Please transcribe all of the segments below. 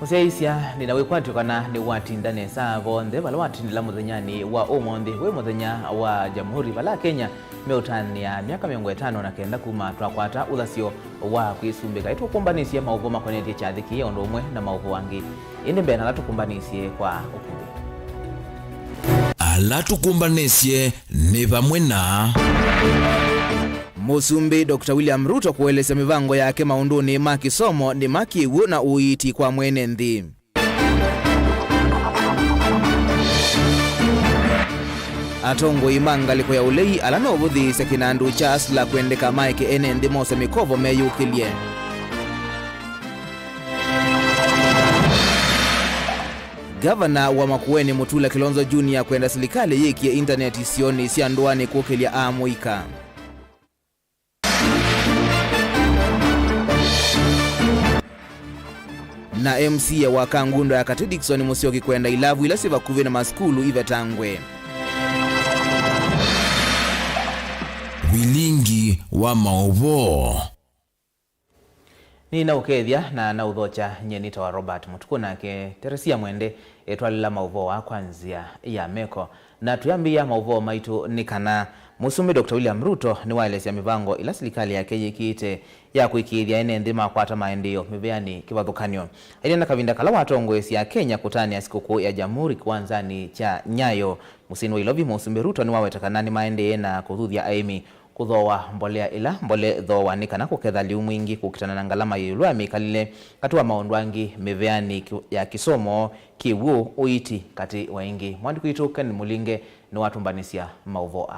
Museisia ninawekwatukana ni watindane savo ndhe vala watindila muthenyani wa umondi we muthenya wa Jamhuri vala Kenya meutania miaka 59 kuma twakwata uthasio wa kwisumbika itukumbanisye Mauvoo makonetie chathiki ondo umwe na Mauvoo wangi indi mbena latukumbanisye kwa ukumbi alatukumbanisye ni vamwe na Musumbi Dr. William Ruto kueleza mivango yake maunduni ma kisomo ni makiwu na uiti kwa mwene nthi. Atongo imangaliko ya ulei alano uvuthi sekinandu chas la kuendeka maike ene nthi mose mikovo meyukilie. Gavana wa Makueni Mutula Kilonzo Junior kwenda serikali yikie internet isioni sianduani kukilia amuika. Na MC ya wakangundo ya Kati Dickson Musyoki kwenda ilavu ila siva kuvi na maskulu ivetangwe. Vilingi wa Mauvoo Ni na ukethia na udhocha nyenita wa Robert MUTUKU nake Teresia Mwende etwalila Mauvoo wa kwanzia ya meko na tuyambia Mauvoo maitu nikana Musumbi Dr. William Ruto ni waelesya mivango ila serikali yake yikite ya kuikithia ene nthi makwata maendio miveani kivathukanio ili na kavinda kala watongwesi ya Kenya kutania sikukuu ya Jamhuri kiwanzani cha Nyayo musini wa ilovi Musumbi Ruto ni wawetakanani maende na kuthuthia aimi kuthowa mbolea ila mbole thowa nikana kuketha liu mwingi kukitana na ngalama yulwa mikalile katua maondwangi miveani ya kisomo kiwu uiti kati waingi mwandiku itu Ken Mulinge ni watumbanisya Mauvoo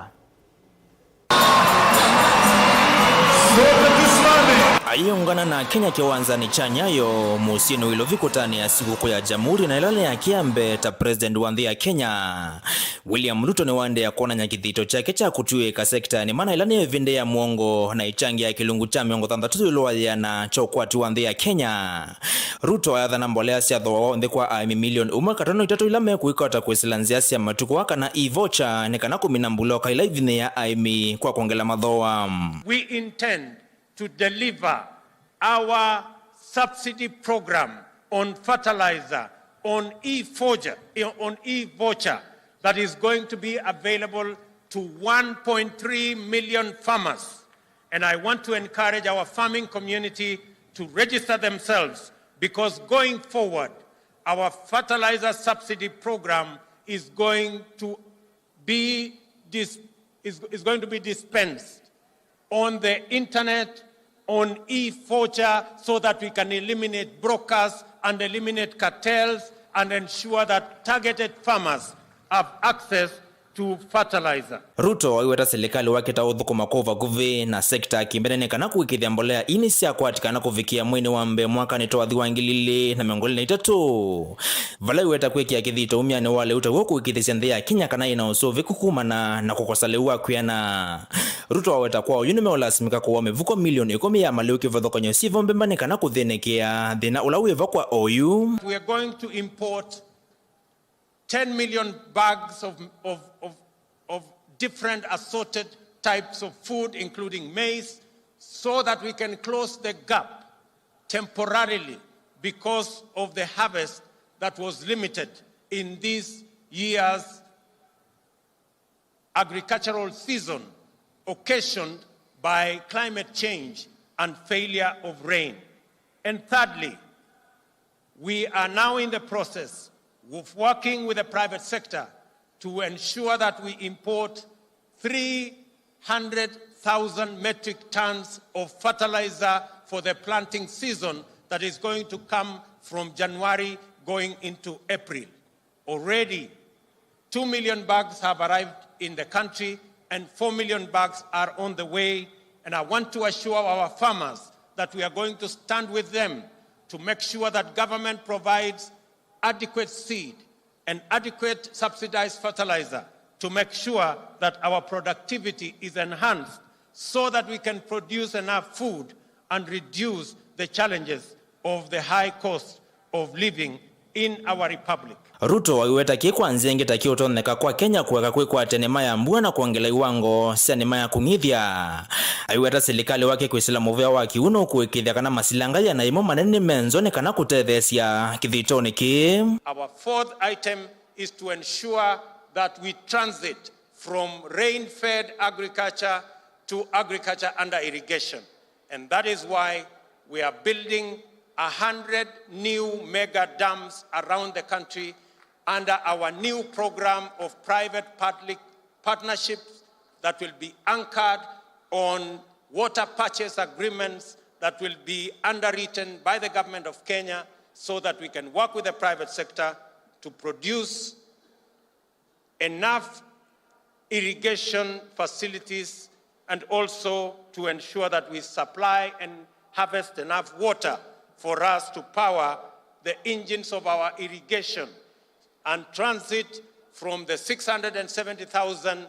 Aiungana na Kenya kiwanzani cha Nyayo musino ilovi kutania sikukuu ya Jamhuri na ilale ya kiambe ta president wa nthi ya Kenya William Ruto ni wande ya kuona nyakithito chake cha kutuweka sekta ni maana ilani vinde ya muongo na ichangi ya kilungu cha miongo thantatu ilowa ya na chokwati wa nthi ya Kenya. Ruto ayatha na mbolea sia thoa nthi kwa aimi milioni umwe katano itatu ilame kuikota kwesilanzia sia matuku waka na ivocha ni kana kuminambuloka ila ivine ya aimi kwa kuongela madhoa. We intend to deliver our subsidy program on fertilizer, on e-voucher that is going to be available to 1.3 million farmers. And I want to encourage our farming community to register themselves because going forward, our fertilizer subsidy program is going to be dispensed on the internet, on e-voucher, so that we can eliminate brokers and eliminate cartels and ensure that targeted farmers have access to fertilizer. Ruto iweta serikali wake ta uthukuma kova kuvi na sekta kimbene kana kuikithia mbolea ini sia kwatikana kuvikia mwini wa mbe mwaka ni toathi wa ngilili na miongoli na itatu. Vala iweta kuikia kithito umiani wale utawo kuikithisia nthi ya Kenya kana ina usuvi kukumana na kukosalewa kuyana. Ruto aweta kwao yunume olasimika kuwa mevuko milioni 10 ya mali ukivathokonyo sivo mbembane kana kuthinekea thina ulawiva kwa OU. We are going to import 10 million bags of different assorted types of food, including maize, so that we can close the gap temporarily because of the harvest that was limited in this year's agricultural season, occasioned by climate change and failure of rain. And thirdly, we are now in the process of working with the private sector to ensure that we import 300,000 metric tons of fertilizer for the planting season that is going to come from January going into April. Already, 2 million bags have arrived in the country and 4 million bags are on the way. And I want to assure our farmers that we are going to stand with them to make sure that government provides adequate seed and adequate subsidized fertilizer to make sure that our productivity is enhanced so that we can produce enough food and reduce the challenges of the high cost of living in our republic. Ruto waiweta kikwanzia ngitakia utoneka kwa Kenya kuweka kwa tenema ya mbua na kuongela iwango sia nema ya kungithia. Aiweta serikali wake kuisila Mauvoo wa kiuno kuwekithia kana masilanga ya naimo manene menzone kana kutethesia kithitoni ki. Our fourth item is to ensure that we transit from rain-fed agriculture to agriculture under irrigation. And that is why we are building 100 new mega dams around the country under our new program of private-public partnerships that will be anchored on water purchase agreements that will be underwritten by the government of Kenya so that we can work with the private sector to produce enough irrigation facilities and also to ensure that we supply and harvest enough water for us to power the engines of our irrigation and transit from the 670,000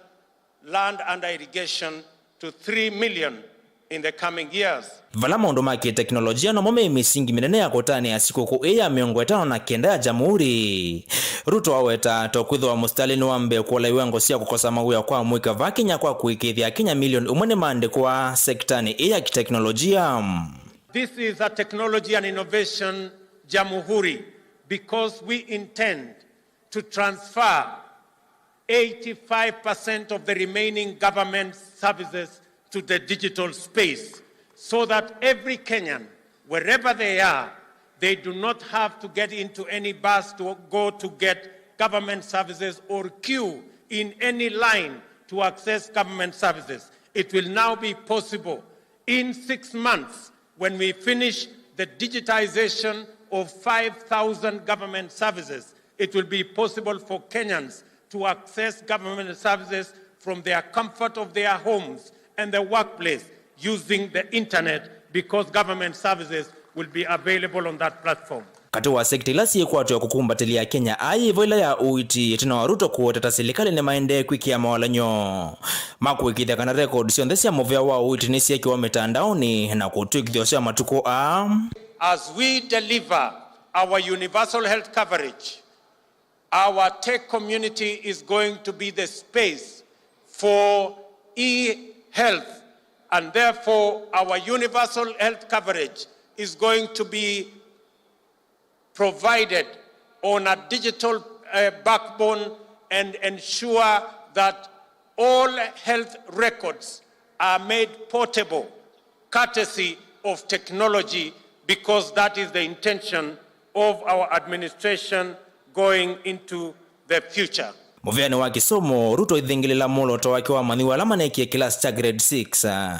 land under irrigation to 3 million in the coming years. Vala maundu maki teknolojia no mome misingi minene ya kotani ya sikuku ya miongo etano na kenda ya jamhuri. Ruto aweta tokwitho wa mustalini wambe kuola iwengo sia kukosa maguya kwa mwika vakinya kwa kuikithia Kenya milioni umwene mande kwa sektani ya kiteknolojia. This is a technology and innovation jamhuri because we intend to transfer 85% of the remaining government services to the digital space so that every Kenyan, wherever they are, they do not have to get into any bus to go to get government services or queue in any line to access government services. It will now be possible in 6 months when we finish the digitization of 5,000 government services. It will be possible for Kenyans to access government services from their comfort of their homes and the workplace using the internet because government services will be available on that platform. Kati wa sekti lasi kwatu ya kukumbatilia Kenya ai voila ya uiti tina wa Ruto kuoteta serikali ne maende kwikia mawalanyo. Makuikithia kana record sio ndesi ya Mauvoo wa uiti nisi yaki wa mitandaoni na kutuikithia sio matuko As we deliver our universal health coverage, our tech community is going to be the space for e-health, and therefore our universal health coverage is going to be provided on a digital backbone and ensure that all health records are made portable, courtesy of technology, because that is the intention of our administration going into the future. Muviani wa kisomo Ruto ithingilila muloto wake wa maniwa alama nekie kilasi cha grade 6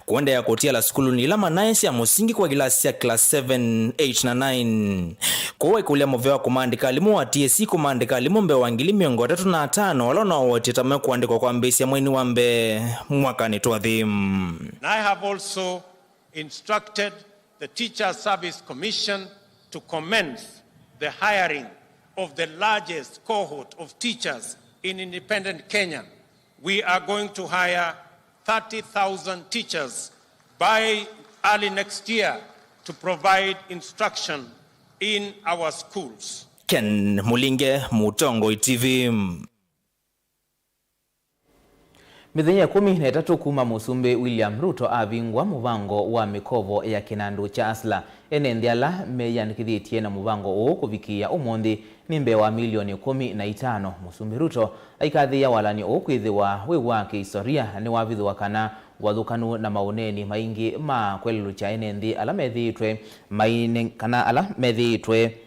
kuenda ya kotia la skulu ni alama 9 ya musingi kwa kilasi ya class 7, 8 na 9 kuwa ikulia Mauvoo kumandika alimu wa TSC kumandika alimu mbe wangili miongo 3 na 5 walona wote tamwe kuandikwa kwa mbesi ya mweni wambe mwaka ni tuadhim. I have also instructed the Teacher Service Commission to commence the hiring of the largest cohort of teachers in independent Kenya. We are going to hire 30,000 teachers by early next year to provide instruction in our schools. Ken Mulinge, Mutongo TV. Mithenya 13 kuma musumbi William Ruto avingwa muvango wa mikovo ya kinandu cha asla enendiala meyandikithitie na muvango uu kuvikia umundi ni mbewa milioni 15. Musumbi Ruto aikathia walani uu kwithiwa wi wa kihistoria ni wavithwa kana wathukanu na mauneni maingi ma kwelelu cha enendi ala methiitwe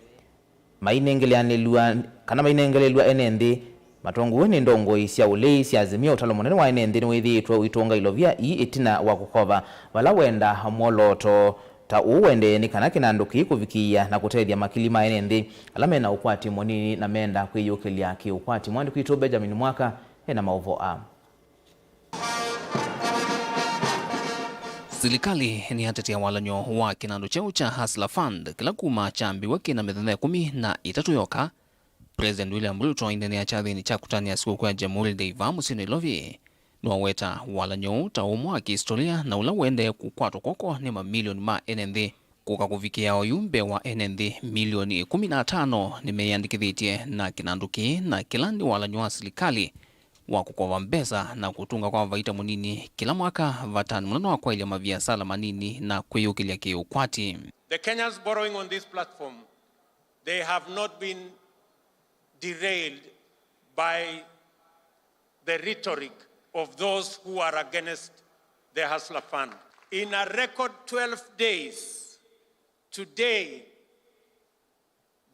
mainengeleanilwa enendi matongu ni ndongo isia ulei sia azimia utalo munene wa enendi ni withiitwe uitunga ilovia itina wa kukova wala wenda moloto ta uwende ni kana kinandu kikuvikia na kutethia makilima enendi alame na ukwati monini na menda kwiyukilia ki ukwati mwandi kwito Benjamin Mwaka na Mauvoo. Serikali ni hatetea walanyo wa kinandu cheo cha Hustler Fund kila kuma chambiwa kina mithenya 13 yoka. President William Ruto indenia chathini cha kutania siku ya jamhuri ndeiva musino ilovi nwaweta walanyo ta umwa kihistoria na ula wende kukwatwa koko ni mamilioni ma enendi kuka kufikia oyumbe wa NND milioni 15 nimeyandikithitie na kinanduki na kilandi walanywa serikali wa kukova mbesa na kutunga kwa vaita munini kila mwaka vatani mnano wa kwa ile maviasala manini na kweyukilia kiukwati. The Kenyans borrowing on this platform, they have not been derailed by the rhetoric of those who are against the Hustler Fund. In a record 12 days, today,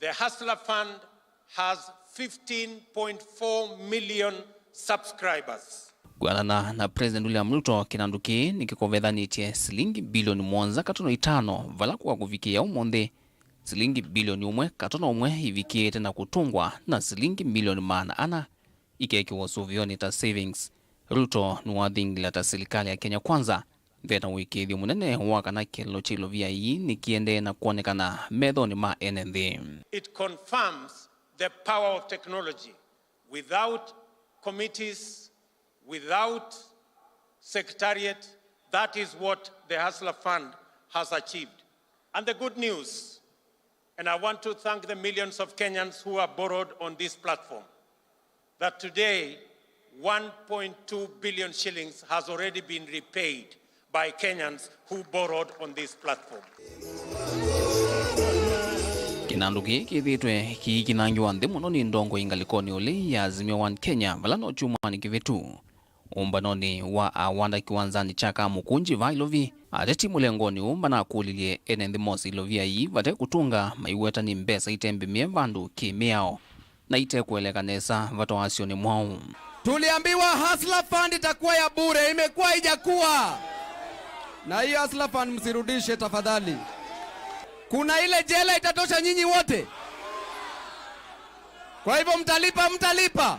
the Hustler Fund has 15.4 million subscribers. Gwanana na President William Ruto kinanduki nikikovethanĩtie silingi bilioni 1.5 vala kwa kuvikia umonde silingi bilioni 1.1 ivikiete na kutungwa na silingi milioni 400 ikiwa suvioni ta savings. Ruto nuwathingila ta serikali ya Kenya Kwanza veta wikithio munene wakana kelo chilo vya hii nikiende na kuonekana methoni ma NND. It confirms the power of technology. Without committees, without secretariat, that is what the Hustler Fund has achieved. And the good news, and I want to thank the millions of Kenyans who have borrowed on this platform, that today 1.2 billion shillings has already been repaid by Kenyans who borrowed on this platform. Kinanduki kithitwe kikinangiwa nthi muno ni ndongo ingalikoni uli ya Azimio One Kenya vala no chumani kivitu umbanoni wa awanda kiwanzani chaka mukunji vailovi ateti mulengoni umbana kulilie NND mosi ilovia hii vate kutunga maiweta ni mbesa itembe mie vandu kimiao na ite kuelekanesa vato asioni mwao. Tuliambiwa Hustler Fund itakuwa ya bure, imekuwa haijakuwa. Na hii Hustler Fund msirudishe tafadhali. Kuna ile jela itatosha nyinyi wote. Kwa hivyo mtalipa.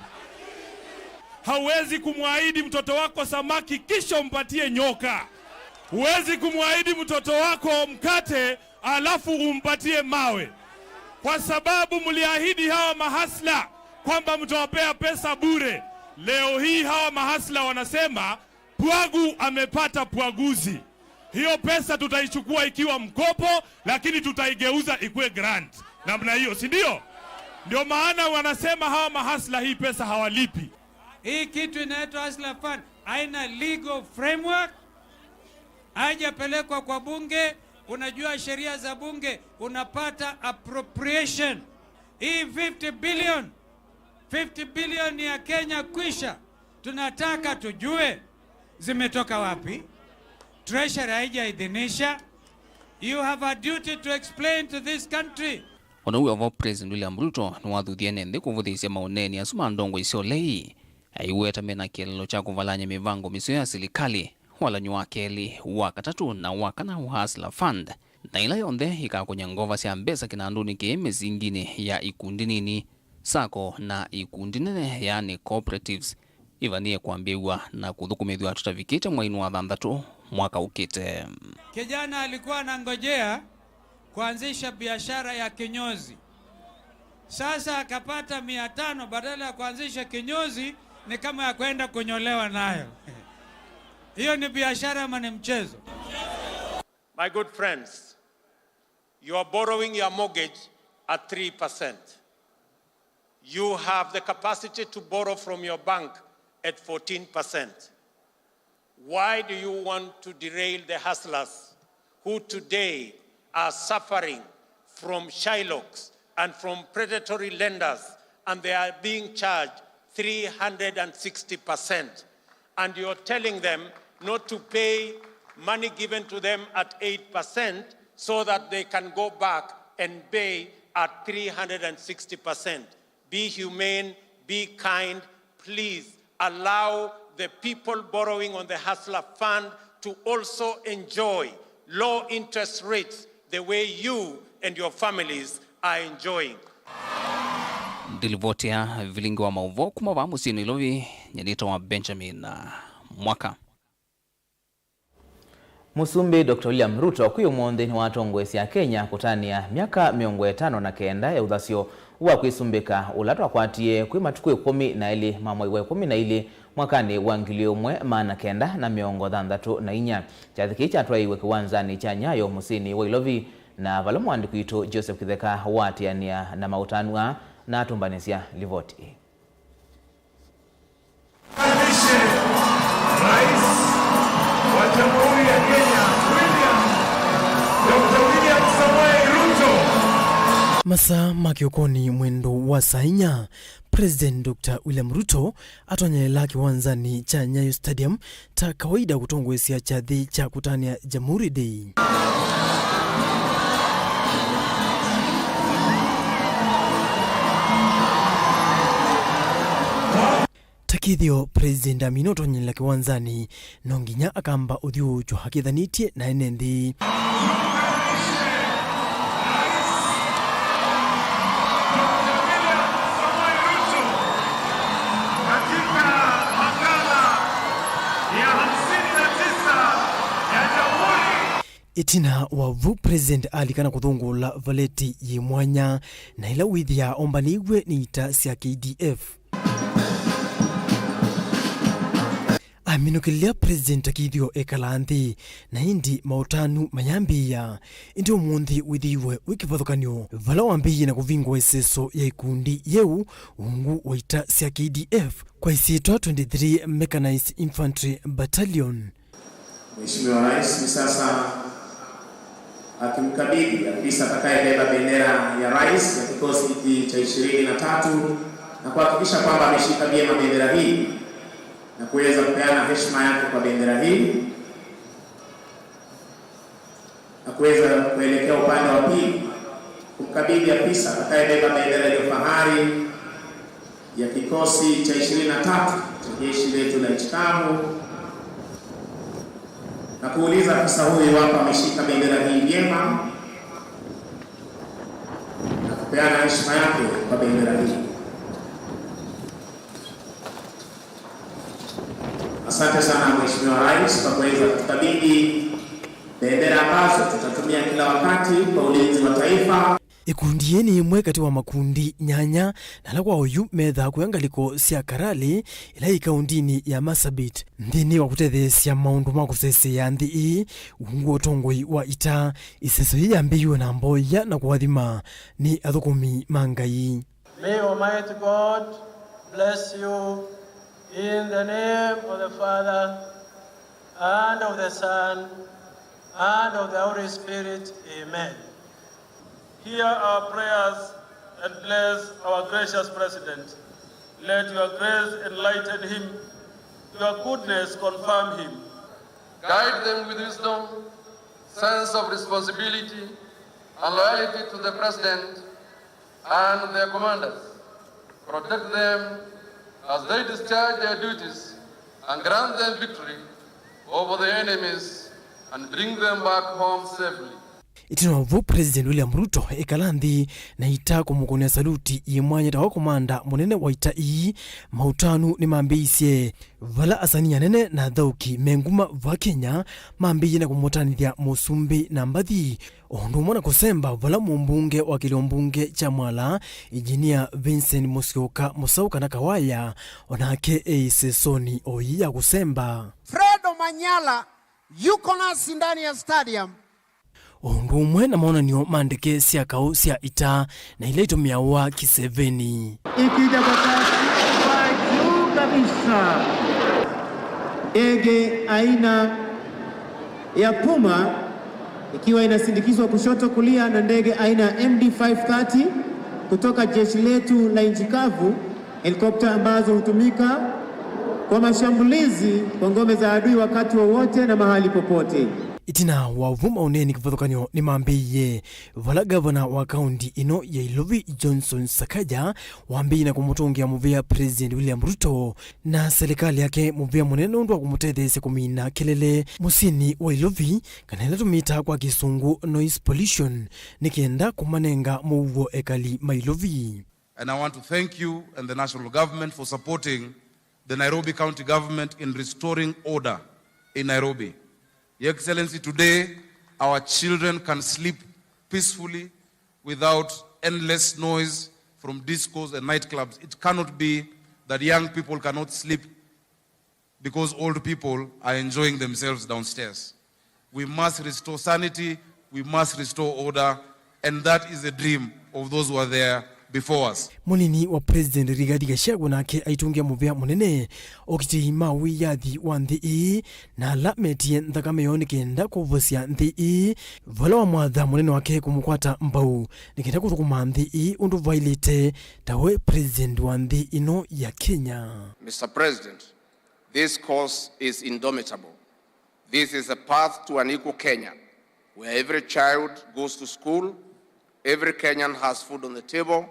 Hauwezi kumwahidi mtoto wako samaki kisha umpatie nyoka. Huwezi kumwahidi mtoto wako mkate alafu umpatie mawe. Kwa sababu mliahidi hawa mahasla kwamba mtawapea pesa bure. Leo hii hawa mahasla wanasema pwagu amepata pwaguzi. Hiyo pesa tutaichukua ikiwa mkopo, lakini tutaigeuza ikuwe grant. Namna hiyo, si ndio? Ndio maana wanasema hawa mahasla hii pesa hawalipi. Hii kitu inaitwa Hustler Fund haina legal framework, haijapelekwa kwa bunge. Unajua sheria za bunge, unapata appropriation. Hii 50 billion ya Kenya kwisha. Tunataka tujue zimetoka wapi. Treasury haijaidhinisha. You have a duty to explain to this country. Onowe wa President William Ruto nuwathuthie nende kuvuthisia maoneni asuma ndongo isio lei aiweta mena kielelo cha kuvalanya mivango misio ya serikali wala nyuakeli wakatatu na wakana Hustler Fund na ila yonde ikakonya ngova sia mbesa kinanduni ke mezingine ya ikundi nini sako na ikundi nene yani cooperatives ivanie kuambiwa na kuthukumithwa tutavikite mwainu wa thanthatu mwaka ukite. Kijana alikuwa anangojea kuanzisha biashara ya kinyozi. Sasa akapata 500 badala ya kuanzisha kinyozi ni kama ya kwenda kunyolewa nayo. Hiyo ni biashara ama ni mchezo? My good friends, you are borrowing your mortgage at 3%. You have the capacity to borrow from your bank at 14%. Why do you want to derail the hustlers who today are suffering from shylocks and from predatory lenders, and they are being charged 360%? And you're telling them not to pay money given to them at 8% so that they can go back and pay at 360%. Be humane, be kind, please allow the people borrowing on the Hustler Fund to also enjoy low interest rates the way you and your families are enjoying. Dilivotia Vilingi wa Mauvoo kumava musini ilovi nyedito wa Benjamin mwaka. Musumbi Dr. William Ruto kuyo mwonde ni watongwesi ya Kenya kutania miaka 59 ya uthasio wa kuisumbika ulatwa kwatie kwi matuku 12 mamwe 12 mwakani wa 1994 chathiki chatwaiwe kiwanzani cha Nyayo musini wa ilovi na vala mwandiku witu Joseph Kitheka watiania na mautanua na atumbanisia livoti. Rais wa Jamhuri ya Kenya Dr. William Samoei Ruto. Masa makiokoni mwendo wa sainya, President Dr. William Ruto atonyela kiwanzani cha Nyayo Stadium ta kawaida kutongwesia chathi cha kutania Jamhuri Day. Takithio President Amino tonyela kiwanzani nonginya akamba uthiu jo hakithanitie na enendi. Itina wavu President alikana kuthungula valeti yimwanya na ila withia ombanigwe ni ita sia KDF. Aminukilia President akithio ekalanthi na indi mautanu mayambia indi umundi withiwe wikivathukanio vala wambiye na kuvingwa iseso ya ikundi yeu ungu waita sia KDF kwa isiitwa 23 Mechanized Infantry Battalion. Mheshimiwa Rais ni sasa akimkabidhi afisa atakayebeba bendera ya rais ya kikosi hiki cha 23 na kuhakikisha kwamba ameshika vyema bendera hii na kuweza kupeana heshima yake kwa bendera hii na kuweza kuelekea upande wa pili kumkabidhi afisa atakayebeba bendera ya fahari ya kikosi cha 23 cha jeshi letu la nchi kavu na kuuliza afisa huyu iwapo ameshika bendera hii vyema na kupeana heshima yake kwa bendera hii. Asante sana Mheshimiwa Rais kwa kuweza kutukabidhi bendera ambazo tutatumia kila wakati kwa ulinzi wa taifa. Ikundi yeni imwe kati wa makundi nyanya na lakwa oyu metha kuyangaliko sia karali ila ikaundini ya Masabit ndini wa kutethesia maundu makusese ya nthi ii ungu otongoi wa ita iseso hii ambiyo na mboya na kuwathima ni athukumi mangai. May Almighty God bless you in the name of the Father and of the Son and of the Holy Spirit. Amen. Hear our prayers and bless our gracious President. Let your grace enlighten him, your goodness confirm him. Guide them with wisdom, sense of responsibility, and loyalty to the President and their commanders. Protect them as they discharge their duties and grant them victory over the enemies and bring them back home safely. Itino vu President William Ruto ekalanthi na ita kumukonia saluti yimwanya tawa komanda munene wa ita ii mautanu ni mambiisye vala asania nene na thauki menguma va Kenya mambiye na kumutanithia musumbi na mbathi ondu mwana kusemba vala mumbunge wa kiliombunge cha Mwala Engineer Vincent Musyoka Musauka na Kawaya onake eisesoni oyi ya kusemba Fredo Manyala yuko nasi ndani ya stadium. Ondu umwe na maonanio mandike sia kau sia ita na ile itumiawa kiseveni. Ikija kwa juu kabisa. Ndege aina ya Puma ikiwa inasindikizwa kushoto kulia na ndege aina ya MD-530 kutoka jeshi letu la nchi kavu, helikopta ambazo hutumika kwa mashambulizi kwa ngome za adui wakati wowote na mahali popote. Itina wavuma uneni kivathukanio ni mambiye vala gavana wa kaunti ino ya Ilovi Johnson Sakaja wambiye na kumutungia muvia President William Ruto na serikali yake muvia munene undu wa kumutethese kumina kelele musini wa Ilovi kanela tumita kwa kisungu noise pollution nikienda kumanenga Mauvoo ekali mailovi. And I want to thank you and the national government for supporting the Nairobi County government in restoring order in Nairobi. Your Excellency, today our children can sleep peacefully without endless noise from discos and nightclubs. It cannot be that young people cannot sleep because old people are enjoying themselves downstairs. We must restore sanity, we must restore order, and that is the dream of those who are there before us. Munini wa President Rigathi Gachagua nake aitungia muvea munene okiti mawi yathi wa nthi na lametie nthakame yonekenda kuvusia nthi vala wa mwatha munene wake kumukwata mbau nikenda kuthukuma nthi undu vailite tawe President wa nthi ino ya Kenya. Mr. President, this course is indomitable. This is a path to an equal Kenya, where every child goes to school, every Kenyan has food on the table,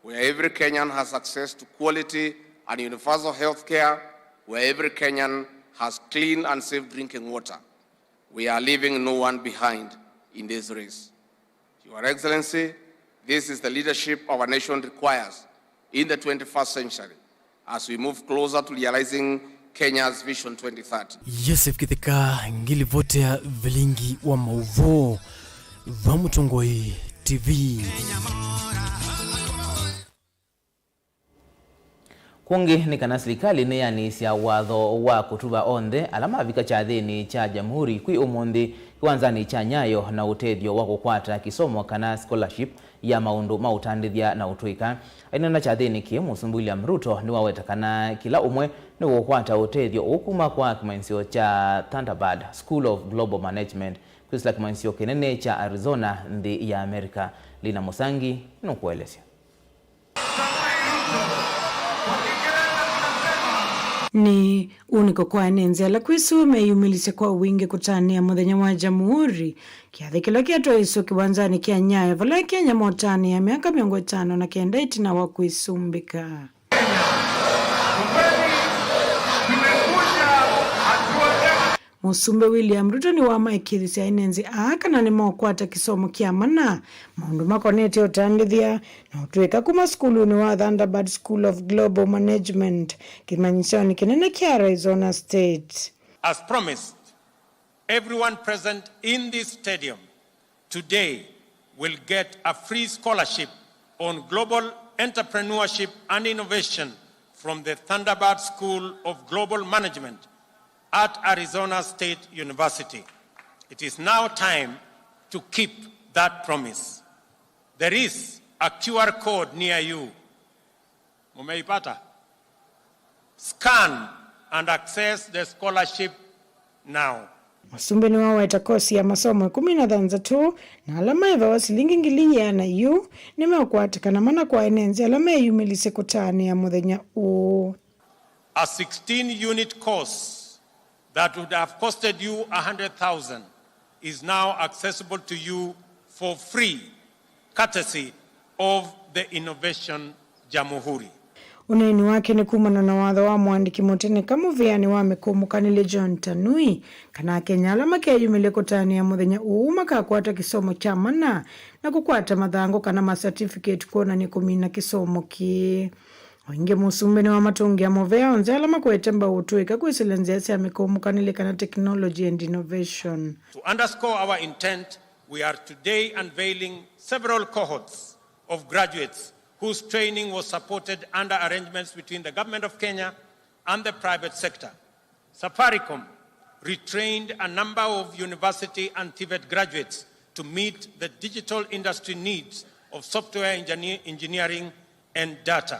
where every Kenyan has access to quality and universal health care, where every Kenyan has clean and safe drinking water. We are leaving no one behind in this race. Your Excellency, this is the leadership our nation requires in the 21st century as we move closer to realizing Kenya's Vision 2030. Yosef Kitheka ngilivotea Vilingi wa Mauvoo Vamutongoi TV. Kungi ni kana serikali ni yanisya watho wa kutuba onthe alama vika cha thini cha jamhuri kwi umundi kiwanzani cha nyayo na utethio wa kukwata kisomo kana scholarship ya maundu mautandithia na utuika ainana cha thini ki William Ruto ni waweta kana kila umwe ni kukwata utethio ukuma kwa kimansio cha Thunderbird School of Global Management kwisila kimansio kinene cha Arizona nthi ya Amerika. Lina Musangi nukuelesya. Ni uniko kwa nenzi ala kwisu meyumilise kwa wingi kutania muthenya wa jamhuri kiathi kila kiato iso kiwanzani kia Nyayo vala Kenya motani ya miaka 50 na kenda itina wa kuisumbika. Musumbe William Ruto ni wa maikithisi ya inenzi na ni maukwata kisomo kia mana maundu makoneti utandithia na utuika kuma skulu ni wa Thunderbird School of Global Management kimanyishoni kinene kia Arizona State. As promised, everyone present in this stadium today will get a free scholarship on global entrepreneurship and innovation from the Thunderbird School of Global Management at Arizona State University. It is now time to keep that promise. There is a QR code near you. Mumeipata? Scan and access the scholarship now. Musumbe ni wawaita kosi ya masomo 13 na alama eva wa silingi ngili yana yu nimeukwata mana kwa enenzi alama yumilise kutani ya muthenya u. A 16-unit course that would have costed you 100,000 is now accessible to you for free, courtesy of the Innovation Jamhuri. Uneni wake ni kumana na watho wa mwandiki mutene kamuviani wa mikumukanile John Tanui kana Kenya alama kia yumile kutani ya muthenya uumaka kuwata kisomo cha mana na kukwata madhango kana ma-certificate kuona ni kumina kisomo ki. Oinge Musumbe ni wa matungi ya Mauvoo onze alama kuetemba utuika kuisilenzia siya mikumukanile kana technology and innovation. To underscore our intent, we are today unveiling several cohorts of graduates whose training was supported under arrangements between the Government of Kenya and the private sector. Safaricom retrained a number of university and TVET graduates to meet the digital industry needs of software engineering and data.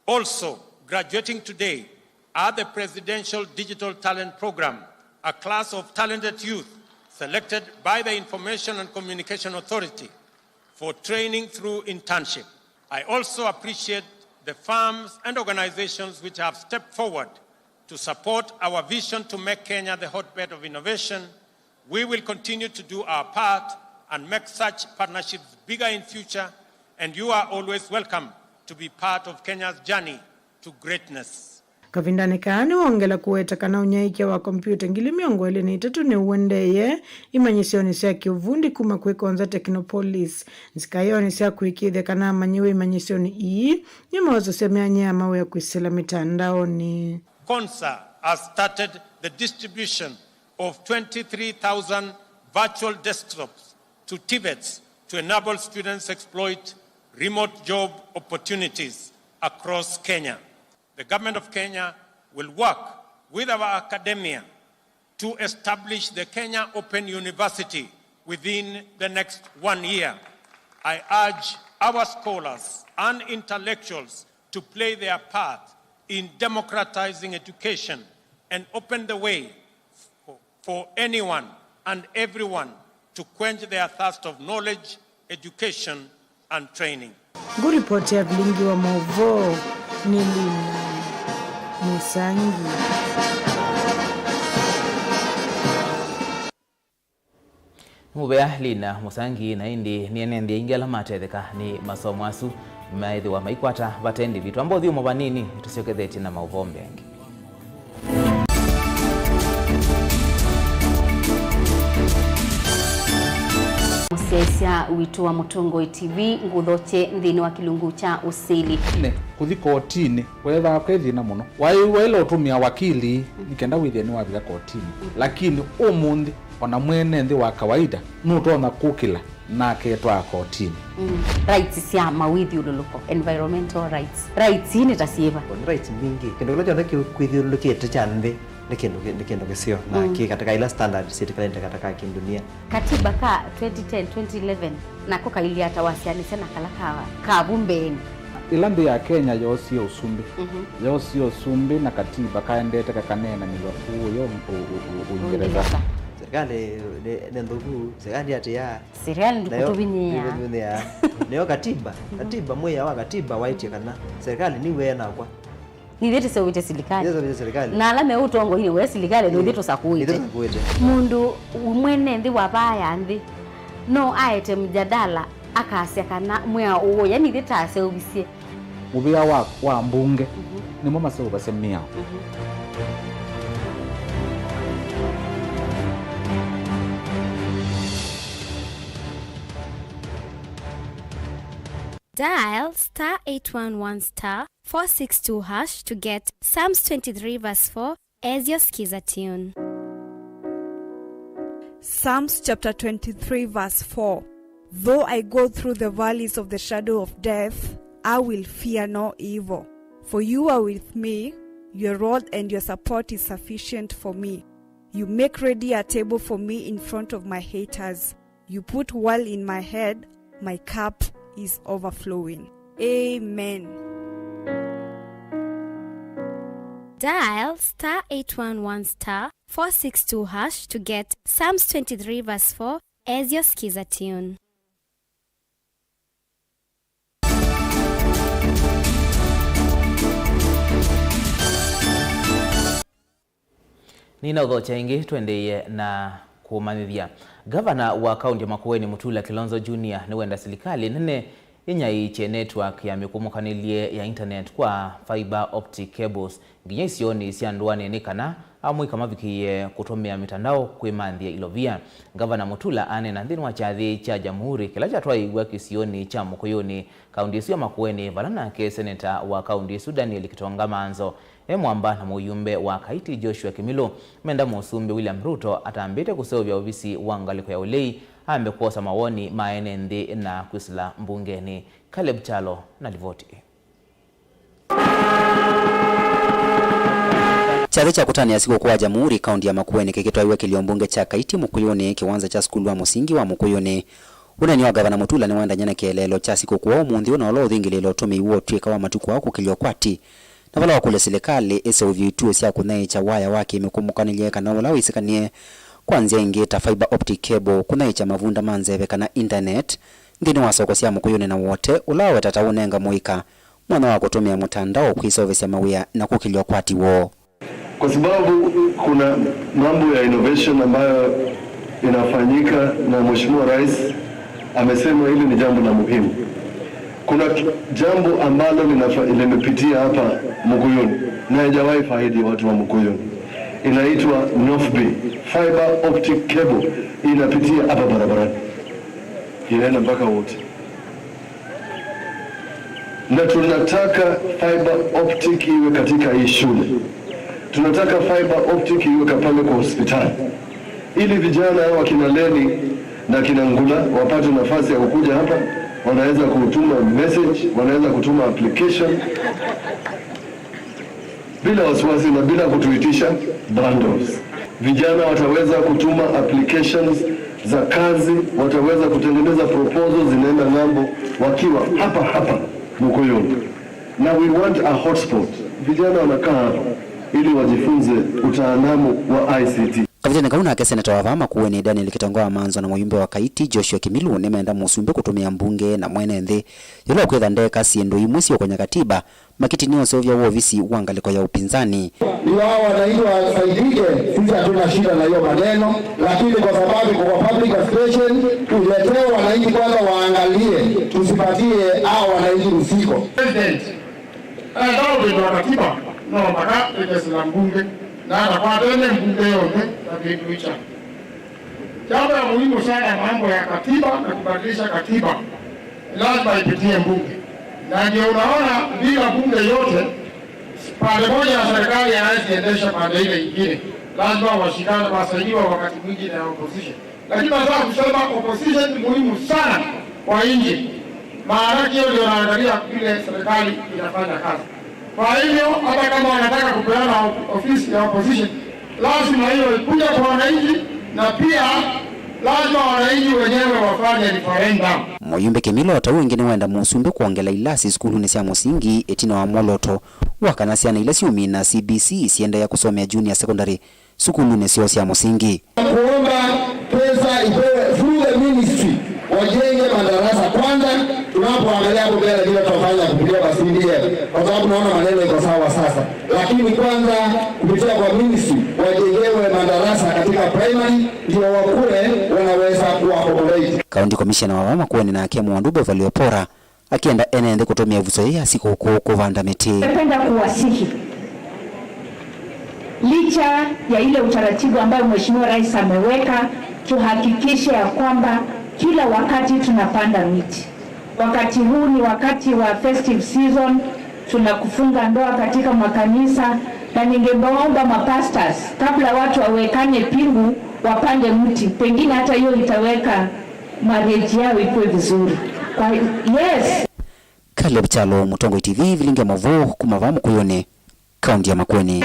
Also, graduating today are the Presidential Digital Talent Program, a class of talented youth selected by the Information and Communication Authority for training through internship. I also appreciate the firms and organizations which have stepped forward to support our vision to make Kenya the hotbed of innovation. We will continue to do our part and make such partnerships bigger in future, and you are always welcome to be part of Kenya's journey to greatness. Kavindani kaani wongela kuweta kana unyaike wa kompyuta ngili miongo ili ni itatu ni uendeye imanyisioni siya kiuvundi kuma kuikonza Technopolis. Nzikayoni siya kuikidhe kana manyiwe imanyisioni ii nyuma wazo semea nyama uya kuisela mitandaoni. KONSA has started the distribution of 23,000 virtual desktops to TVETs to enable students exploit remote job opportunities across Kenya. The Government of Kenya will work with our academia to establish the Kenya Open University within the next 1 year. I urge our scholars and intellectuals to play their part in democratizing education and open the way for anyone and everyone to quench their thirst of knowledge, education, and training. Ripoti ya Vilingi wa Mauvoo ni Lina Musangi. Mubea Lina Musangi na indi nienende ingela matetheka ni masomo asu maithi wa maikwata batendi vitu ambo thiumo banini tusioketheti na Mauvoo mengi. Musesia witu wa Mutungo TV nguthoche nthini wa kilungu cha usili ne kuthi kotini wetha kwethina muno wailo utumia wakili nikenda witheni wa bila kotini lakini umundi ona mwene nthi wa kawaida nutona kukila na ketwa kotini rights cia mawithiuluko environmental rights ni tasiva rights mingi kendo kile chonde kwithiulukite cha nthi ni kendo kisio na katika ila standard sitikalende katika kindunia katiba ka 2010 2011 nako kaili atawasiani sana kalaka ka bumbeni ila nthi ya Kenya yosio usumbi yosio usumbi na katiba kaendete kakanena nilwa kuyo Uingereza serikali ndugu serikali atia serikali ndukutubinia neo katiba moya wa katiba waitie kana serikali ni wena kwa ni vyetu sio vite serikali na alame utongo hini we serikali ndio vyetu sakuite mundu mwene nthi wabaya nthi no aete mjadala akasya kana mwea uwo yani thitase ubisie mubia wa mbunge ni mama sio basemia Dial *811*462# to get Psalms 23 verse 4 as your skiza tune. Psalms chapter 23 verse 4. Though I go through the valleys of the shadow of death, I will fear no evil. For you are with me, your rod and your support is sufficient for me. You make ready a table for me in front of my haters. You put oil in my head, my cup is overflowing. Amen. Dial *811*462# to get Psalms 23 verse 4 as your skiza tune. Nina udhocha ingi tuendeye na kumanithia. Gavana wa kaunti ya Makueni Mutula Kilonzo Junior ni wenda serikali nene inyaiche network ya mikumukanilie ya internet kwa fiber optic cables nginya isioni sianduane ni kana amwi kama vikiye kutumia mitandao kwimanthia ilovia. Gavana Mutula ane na nthini wa chathi cha jamhuri kila chatwa igwa kisioni cha Mukuyuni kaunti isu ya Makueni valana ke seneta wa kaunti isu Daniel Kitonga Manzo mwamba na muyumbe wa Kaiti Joshua Kimilo menda musumbi William Ruto atambite kusovya ofisi wangaliko ya ulei ambe kuosa mawoni maene nthi na kwisila mbungeni. Caleb Chalo na livoti. Chathi cha kutania siku kwa jamhuri kaunti ya Makueni kikitwaiwe kiliombunge cha Kaiti Mukuyuni kiwanza cha skulu wa musingi wa Mukuyuni. Unani wa Gavana Mutula ni wanda nyana kielelo cha siku kwa umundi unalo thingililo tumiiwo twika wa matuku wako kiliokwati na vala wakule serikali ese uvyituo sia kunai cha waya wake imekumukaniliye kana wala wisikanie kwanzia ingeta fiber optic cable kunai cha mavunda manzeve kana internet ndini wasoko sia Mukuyuni na wote ulawe tataunenga muika mwana wa kutumia mutandao kuisovesya mawia na kukilio kwati wo. Kwa sababu kuna mambo ya innovation ambayo inafanyika na Mheshimiwa Rais amesema hili ni jambo la muhimu. Kuna jambo ambalo limepitia hapa Mukuyuni na haijawahi faidi watu wa Mukuyuni. Inaitwa North Bay fiber optic cable, inapitia hapa barabarani. Inaenda mpaka wote. Na tunataka fiber optic iwe katika hii shule. Tunataka fiber optic iwe pale kwa hospitali. Ili vijana hawa kina Leni na kina Ngula wapate nafasi ya kukuja hapa, wanaweza kutuma message, wanaweza kutuma application bila wasiwasi na bila kutuitisha bundles. Vijana wataweza kutuma applications za kazi, wataweza kutengeneza proposals zinaenda ng'ambo wakiwa hapa hapa Mukuyuni. Na we want a hotspot. Vijana wanakaa hapa ili wajifunze utaalamu wa ICT. Kavitani kauna ake seneta wa vama kuweni Daniel Kitongoa manzo na muyumbe wa Kaiti Joshua Kimilu nimeenda musumbe kutumia mbunge na mwene nthi yolo kwetha ndeka siendo imwisi kwenye katiba makiti niyo sovya uovisi uangaliko ya upinzani. Ni wao wananchi wasaidike, sisi hatuna shida na hiyo maneno, lakini kwa sababu kwa public administration tuletee wananchi kwanza waangalie, tusipatie hao wananchi msiko. President ndio katiba no mpaka ile mbunge na kwa tena mbunge yote takiduicha. Jambo la muhimu sana mambo ya katiba na kubadilisha katiba lazima ipitie mbunge. Na ndio unaona bila bunge yote pande moja ya serikali haiendesha pande ile nyingine. Lazima washikane wasaidiwa wakati mwingi na opposition. Lakini nataka kusema opposition ni muhimu sana kwa nchi. Maana hiyo ndio inaangalia vile serikali inafanya kazi. Kwa hivyo hata kama wanataka kupeana ofisi ya opposition, lazima hiyo ikuja kwa wananchi na pia lazima wananchi wenyewe wafanye referendum. Muyumbe Kimilo wata wengine wenda musumbe kuongela ilasi skulu ni sia musingi etina wa moloto wakanasiana ilasi umina CBC sienda ya kusomea junior secondary skulu ni sio sia musingi. Kuomba pesa ipewe through the ministry wajenge madarasa kwanza, tunapoangalia hapo mbele bila tutafanya kupitia basi ndiye, kwa sababu naona maneno iko sawa sasa, lakini kwanza kupitia kwa ministry wajengewe madarasa katika primary ndio wakule wanaweza kuaccommodate. County Commissioner wa mama kuwa nina akia mwandube valiopora akienda enende kutumia vuso ya siku kuvanda miti. Napenda kuwasihi licha ya ile utaratibu ambayo Mheshimiwa Rais ameweka, tuhakikishe ya kwamba kila wakati tunapanda miti. Wakati huu ni wakati wa festive season, tunakufunga ndoa katika makanisa, na ningeomba mapastors kabla watu wawekane pingu wapande mti. Pengine hata hiyo itaweka marriage yao ikuwe vizuri. Kwa yes. Caleb Chalo, Mutongo TV, Vilingi Mauvoo, kumava Mukuyuni, kaunti ya Makueni.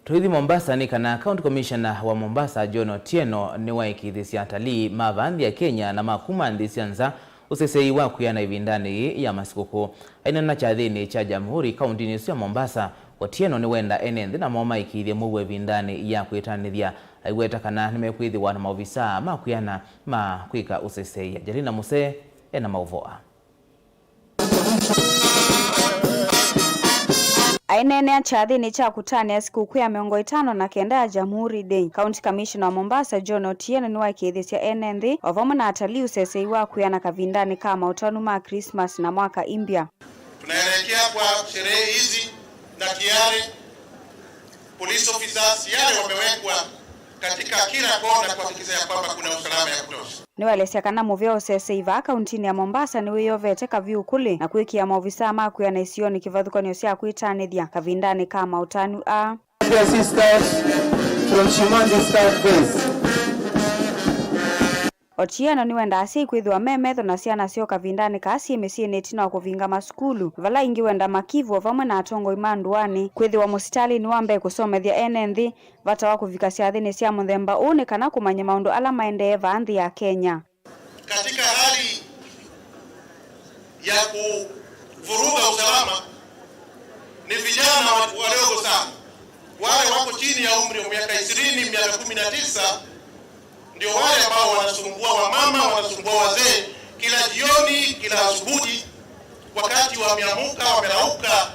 Tuithi Mombasa ni kana County Commissioner wa Mombasa John Otieno ni waikithisia atalii mavandhi ya Kenya na makumandhi sianza usesei wa kuyana ivindani ya masikuku. Aina na chathini cha Jamhuri kaunti ni ya Mombasa. Otieno ni wenda enenthi na moma ikithia muwe vindani ya kuitanithia aiweta kana nimekwithi wana maofisa makuyana makwika usesei. Jalina Muse ena Mauvoo. Ainene achathini cha kutania siku ya miongo 5 na kenda ya Jamhuri Day. County Commissioner wa Mombasa John Otieno ni waikithisia enenthi ovamo na atalii usesei wa kuyana kavindani kama utanuma Christmas na mwaka impya. Tunaelekea kwa sherehe hizi na tayari police officers yale wamewekwa katika kila kona kuhakikisha ya kwamba kuna usalama ya kutosha. Ni walesia kana muvyo usesei va kauntini ya Mombasa ni wiyovete kaviu kuli na kuikia maofisa makuyana isioni kivathukanio sia kuitanithia kavindani kama utanu a. Otieno ni wenda asi kwithwa memetho na ciana cio kavindani kasi misi netina wa kuvinga maskulu vala ingi wenda makivu vamwe na atongo imanduani kwithwa musitali ni wambe kusomethia enenthi vata wa kuvika ciathini cia muthemba une kana kumanya maundu ala maendee vanthi ya Kenya. Katika hali ya kuvuruga usalama ni vijana wadogo sana, wale wako chini ya umri wa miaka 20, miaka 19 ndio wale ambao wanasumbua wamama, wanasumbua wazee kila jioni, kila asubuhi, wakati wameamuka, wamerauka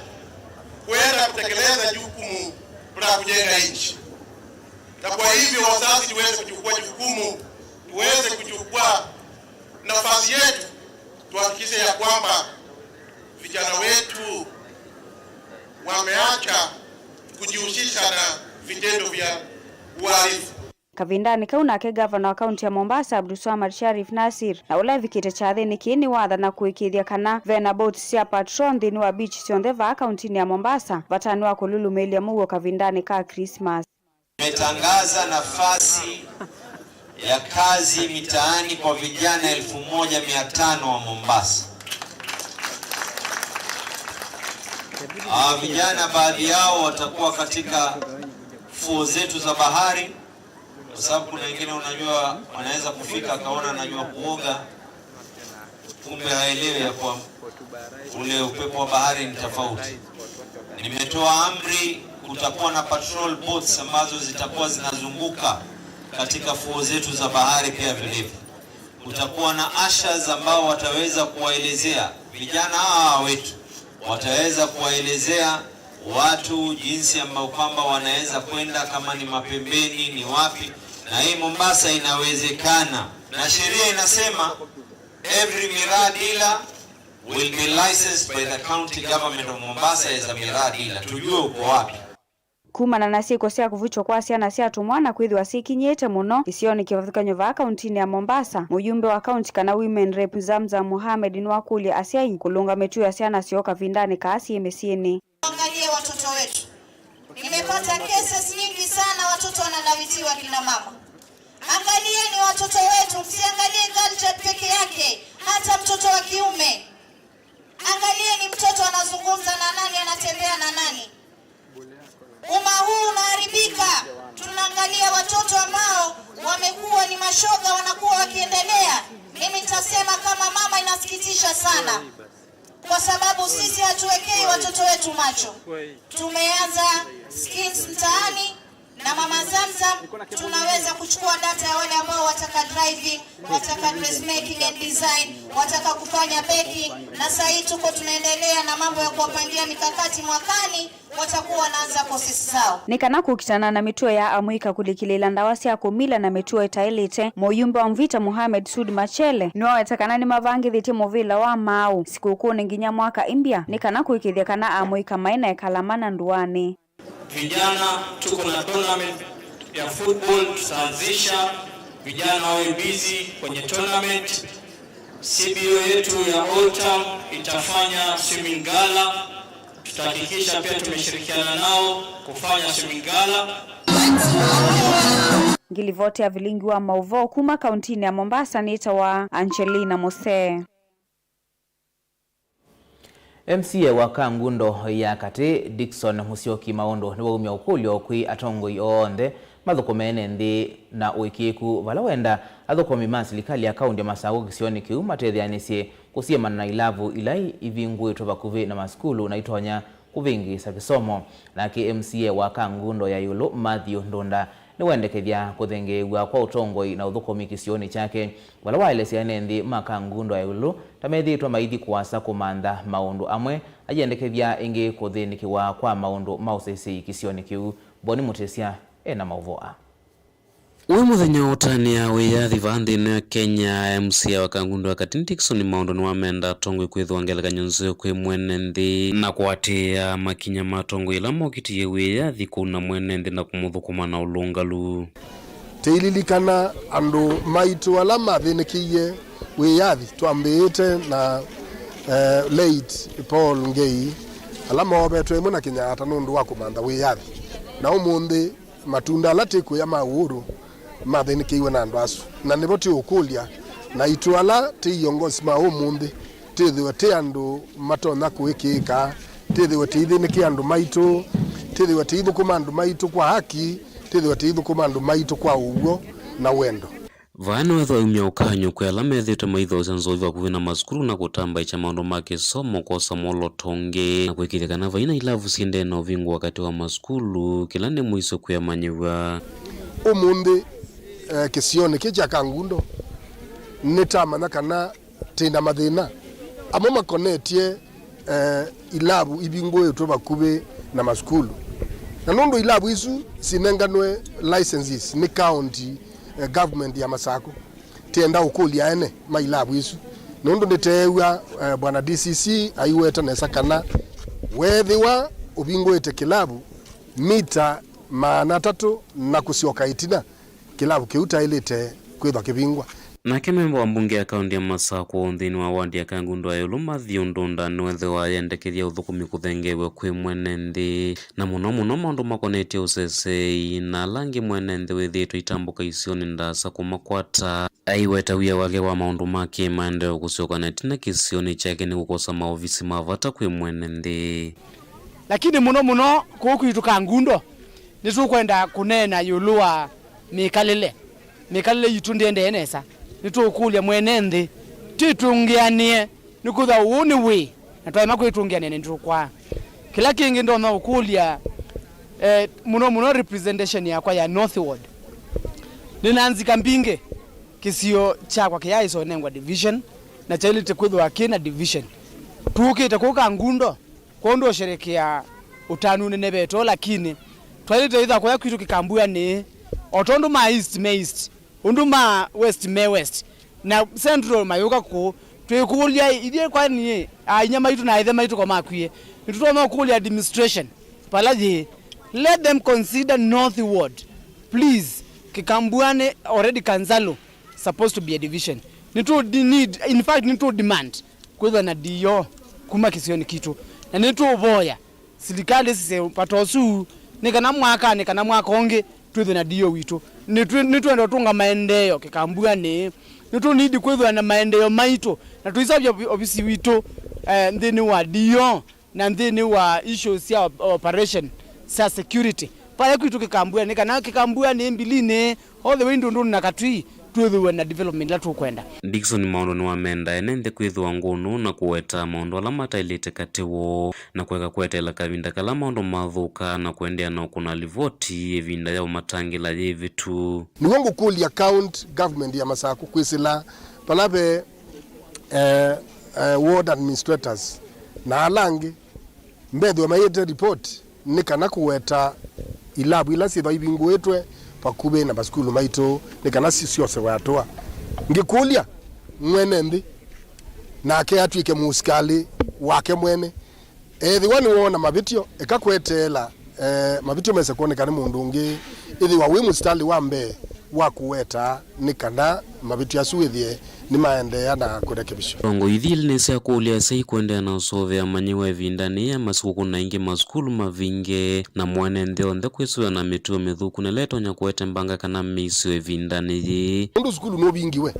kwenda kutekeleza jukumu la kujenga nchi. Na kwa hivyo wazazi tuweze kuchukua jukumu, tuweze kuchukua nafasi yetu, tuhakikishe ya kwamba vijana wetu wameacha kujihusisha na vitendo vya uhalifu. Kavindani kaunake gavana wa kaunti ya Mombasa Abdulswamad Sharif Nasir na ula vikite chathini kini watha na kuikithia kana vena boat sia patron thini wa beach sionthe va kauntini ya Mombasa vatani wa kululu meli ya mugo kavindani ka Christmas. Tumetangaza nafasi ya kazi mitaani kwa vijana 1500 wa Mombasa. Vijana baadhi yao watakuwa katika fuo zetu za bahari kwa sababu kuna wengine unajua wanaweza kufika akaona anajua kuoga, kumbe haelewi ya kwa ule upepo wa bahari ni tofauti. Nimetoa amri, kutakuwa na patrol boats ambazo zitakuwa zinazunguka katika fuo zetu za bahari. Pia vile kutakuwa na ushers ambao wataweza kuwaelezea vijana hawa wetu, wataweza kuwaelezea watu jinsi ambao kwamba wanaweza kwenda, kama ni mapembeni ni wapi. Na hii Mombasa inawezekana, na sheria inasema every miraa dealer will be licensed by the county government of Mombasa as a miraa dealer. Tujue uko wapi. Kumana na siko sia kuvucho kwa ciana cia tumwana kwithwa sikinyete muno isioni kivathukanyo va kaunti ya Mombasa. Mujumbe wa kaunti kana women rep Zamza Mohamed ni wakulia asiai kulunga metu ya ciana sioka vindani kaasi emesieni. Angalie watoto wetu. Nimepata cases nyingi sana watoto wanalawitiwa kina mama. Angalieni watoto wetu, msiangalie culture peke yake, hata mtoto wa kiume. Angalieni mtoto anazungumza na nani, anatembea na nani. Umma huu unaharibika. Tunaangalia watoto ambao wamekuwa ni mashoga wanakuwa wakiendelea. Mimi nitasema kama mama inasikitisha sana. Kwa sababu sisi hatuwekei watoto wetu macho. Tumeanza skills mtaani na mama Zamza, tunaweza kuchukua data ya wale ambao wataka driving, wataka dressmaking and design, wataka kufanya baking, na sasa tuko tunaendelea na mambo ya kuwapangia mikakati mwakani watakuwa wanaanza courses zao. Nikana kukitana na mituo ya amuika kulikilila ndawasi ya kumila na mituo itailite moyumbe wa mvita Mohamed Sud Machele niwa wetakana ni mavangi dhiti movila wa Mau sikukuu ninginya mwaka imbia nikana kuikithia kana amuika maina ya kalamana nduani. Vijana tuko na tournament ya football, tutaanzisha vijana wawe busy kwenye tournament. CBO yetu ya Old Town itafanya swimming gala, tutahakikisha pia tumeshirikiana nao kufanya swimming gala. Ngilivote ya Vilingi wa Mauvoo kuma kauntini ya Mombasa nita wa Angelina Mose. MCA wa Kangundo ya kati Dickson Musyoki Maondo niwe umya ukulyo kwi atongo yoonde mathukumene nthi na uikiku vala wenda athukumi ma serikali ya kaunti ya Masaku kisioni kiu matethyanisye kusiemana na ilavu ilai ivingwitwe vakuvi na maskulu na itonya kuvingisa kisomo. Nake MCA wa Kangundo ya Yulu Matthew Ndunda niwendekethya kuthengewa kwa utongoi na uthukumi kisioni chake wala waelesiane nthi ma Kangundo ya Yulu tamethitwa maithi kuasa kumantha maundu amwe ajendekethya ingi kuthinikiwa kwa maundu mausisi kisioni kiu. Boni Mutesia ena Mauvoa. Uwe muthenya utania wiyathi vanthini ya Kenya MCA wa Kangundo ya kati Dickson Maondo ni wamenda tongwe kwithwa ngelekany'o nzeo kwi mwene nthi na kwatia makinya ma tongwe ila mokitiye wiyathi kuna mwene nthi na kumuthukuma na ulungalu. Teililikana andu maitu ala mathinikiye wiyathi twambite na late Paul Ngei ala mobetwe muna Kenyatta nundu wa kumantha wiyathi na umuthi matunda ala tikuya mauru mathinikiwe na andu asu na nivo ti ukulia na itu ala ti yongosi ma umuthi tithiwe ti andu matona kuikika tithiwe ti ithiniki andu maitu tithiwe ti ithukuma andu maitu kwa haki tithiwe ti ithukuma andu maitu kwa uguo na wendo. Vana wethwa umya ukanyo kwe ala methite maitho cenzoiva kuvina maskuru na kutamba icha maundu ma kisomo kosa molo tonge na kwikithikana vaina ilavu siende na uvingu wakati wa maskulu kila ni mwiso kuyamanyiwa. Umuthi kisioni kicha Kangundo nitamanya kana tina mathina amwe makonetie ilavu ivingwitwe vakuvi na maskulu na nundu ilavu isu sinenganwe licenses ni county government ya Masaku tienda ukulia ene mailabu isu nundu nitewa bwana DCC aiweta nesa kana wethiwa ubingwete kilabu mita 300 na kusioka itina kilabu kiuta ilite kwithwa kibingwa. Nake memba wa mbunge ya kaunti ya Masaku nthini wa wadi ya Kangundo ya Yulu Matthew Ndunda niwethwa yendekethia uthukumi kuthengewe kwi mwene nthi na muno maundu makonetie usesei na langi mwene nthi withitwe itambuka isioni ndasa kumakwata aiweta wia wake wa maundu make maendeleo kusiokana tina kisioni chake ni kukosa maofisi mavata kwi mwene nthi. Lakini muno kuku itu Kangundo nitukwenda kunena Yulu mikalile yitunde enesa nitukulia mwenende titungianie nikutha uni we natwaima kwitungiania nitukwa kila kingi ndo na ukulia muno representation yakwa ya Northward ninanzika mbinge kisio chakwa kiaiso nengwa division na chailite kwithwa kina division tukite kuka ngundo kondo sherekea utanu nene beto lakini twalite itha kwa kitu kikambua ni otondo ma east unduma west na central mayuka ko twikulia idie kwa ni anyama itu na ithe maitu kwa makwie nitutoma kulia administration palaje let them consider Northward please kikambuane already Kanzalo supposed to be a division need in fact need to demand kwenda na dio kuma kisioni kitu na nitu boya serikali sise patosu nikana mwaka onge twethe na dio witu nitu ndo tunga maendeleo kikambuane nitu need kwethe na maendeleo maito na tuisabya obisi witu ndini wa dio na ndini wa issues ya operation sa security pale kwitu kikambua nikana kikambua ni mbiline all the way ndo na katui twethe na development la tukwenda Dickson Maundo ni wamenda enende kwithwa ngunu na kuweta maundu ala matailite katiwo na kweka kwetela kavinda kala maundu mathuka na kuendea na kuna livoti evinda ya umatangila yevitu ni wangu kuli account government ya Masaku kwisila palabe ward administrators na alangi mbethwa mayete report nikana kuweta ilabu ila siva ibingu etwe pakube na baskulu maito nikana sisiose watwa ngikulia mwene ndi na ake atwike musikali wake mwene the one wona mabitio ekakwetela mabitio mese kuonekana mundu ungi ithi wa wimu stali wambe wakuweta nikana mabitio asuithie ni maendea na kurekebisha rongo ithil ni sia kulia sei kuendea na usove amanyiwa evindani ya masuku na ingi maskulu mavinge na mwane ndeo nde kwisuya na mituo mithuku neleto nya kuwete mbanga kana misio evindani yi ndu skulu no bingiwe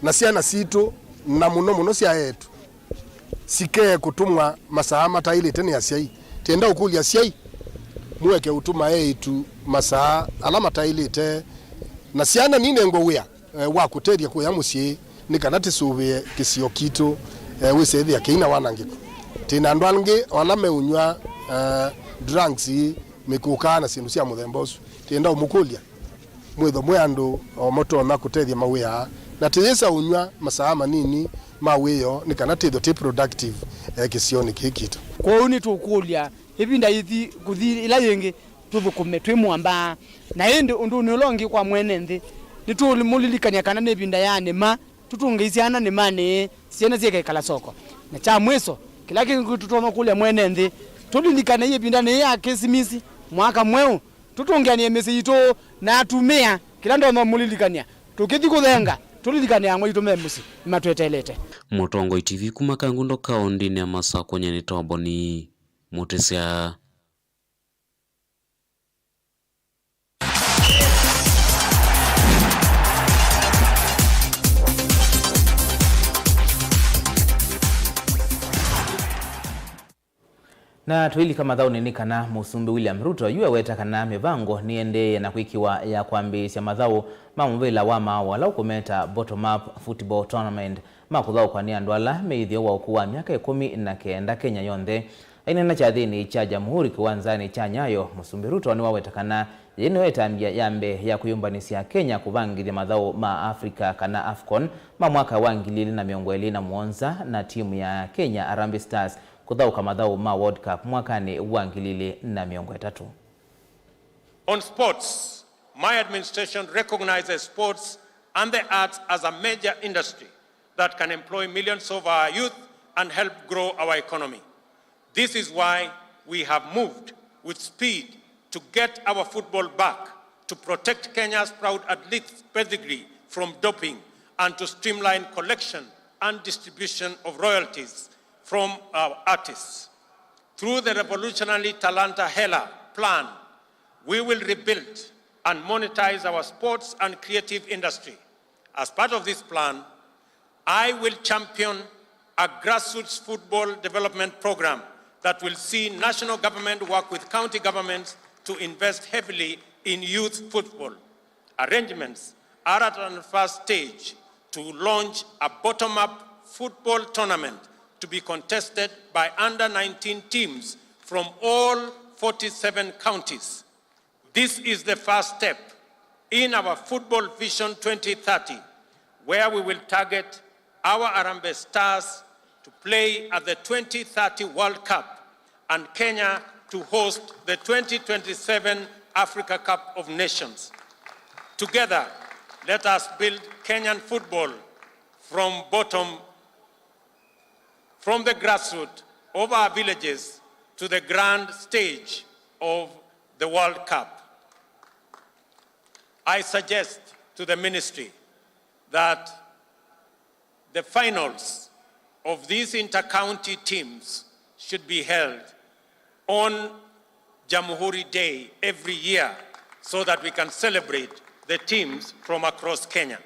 na siana sito na muno sia yetu sike kutumwa masaa mataili tene ya siai tenda ukulia siai muweke utuma yetu masaa alama taili te na siana nine ngowea wakuteria kwa yamusie nikanati suve kisio kito wisethi ya kina wanangiko tina ndwange walame unywa drugs mikuka na sindu cia muthembosu tienda umukulia mwitho mwandu o moto na kutethia mawia na tiyesa unywa masaa manini mawiyo nikanati the productive kisioni kikito kwa uni tukulia ibinda yithi kuthi ila yengi tuthukume twimwamba na indi undu nolongi kwa mwene nthi nitulimulilikania kana nebinda yani ma tutungeisiana ni mane siena sieke kala soko na cha mweso kila kingu tutoma kule mwene nthi tulilikana yebinda ne ya kesimisi mwaka mweu tutungianie mesi ito na atumia kila ndo mulilikania tukithi kuthenga tulilikania ngwa ito memusi matwetelete Mutongo TV kuma Kangundo kaundi ni Masako nyeni toboni mutisia na tuili kama thau nini kana musumbi William Ruto yuwe weta kana mivango niende na kwikiwa ya kwambisya mathau mamuvila wa mawala ukumeta bottom up football tournament makuthau kwa ni andwala meithio wa ukuwa miaka 19 Kenya yonthe aina na chathini cha jamhuri kiwanzani cha Nyayo. Musumbi Ruto ni waweta kana yene wetambia yambe ya kuyumbanisya Kenya kuvangithia mathau ma Africa kana AFCON ma mwaka wa 2027 na timu ya Kenya Harambee Stars kuthauka mathau ma World Cup mwakani wa 2030. On sports, my administration recognizes sports and the arts as a major industry that can employ millions of our youth and help grow our economy. This is why we have moved with speed to get our football back, to protect Kenya's proud athletes' pedigree from doping, and to streamline collection and distribution of royalties from our artists. Through the revolutionary Talanta Hela plan, we will rebuild and monetize our sports and creative industry. As part of this plan, I will champion a grassroots football development program that will see national government work with county governments to invest heavily in youth football. arrangements are at an first stage to launch a bottom-up football tournament to be contested by under-19 teams from all 47 counties. This is the first step in our Football Vision 2030, where we will target our Harambee Stars to play at the 2030 World Cup and Kenya to host the 2027 Africa Cup of Nations. Together, let us build Kenyan football from the grassroots of our villages to the grand stage of the World Cup. I suggest to the ministry that the finals of these inter-county teams should be held on Jamhuri Day every year so that we can celebrate the teams from across Kenya.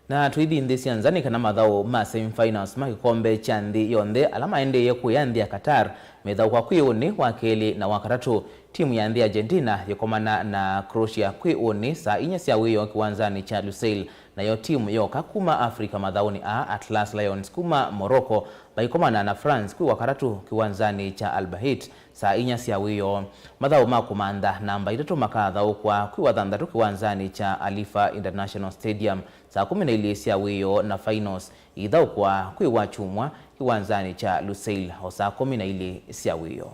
Na tuithi nthi cianzani kana mathau ma semi-finals ma gikombe cha nthi yonthe alama endeye kuyanthia Qatar methau kwa kwi uni wa keli na wa katatu. Timu ya nthi Argentina yikomana na Croatia kwi uni saa 4 cia wiyo kiwanzani cha Lusail, na yo timu yoka kuma Afrika mathauni a Atlas Lions kuma Morocco baikomana na France kwi wa katatu kiwanzani cha Al Bahit saa 4 cia wiyo. Mathau ma kumantha namba 3 makathau kwa kwi wa thanthatu kiwanzani cha Alifa International Stadium saa 12 cia wiyo, na finals ithau kwa kwi wa chumwa kiwanzani cha Lusail o saa 12 cia wiyo.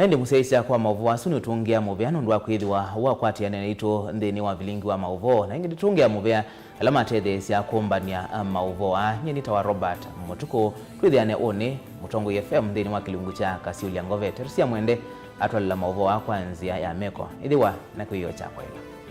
Ndi museisya kwa Mauvoo asuni utungia muvea nundu wa kwithiwa wa kwatiana naitu nthini wa Vilingi wa Mauvoo, na ingi tungia muvea alama tethesya kumbania Mauvoo nyeni tawa Robert MUTUKU twithiane uni Mutongo FM nthini wa kilungu cha Kasiulia Ngove teresia mwende atwalila Mauvoo kwanzia ya meko ithiwa na kwiyo cha kwela.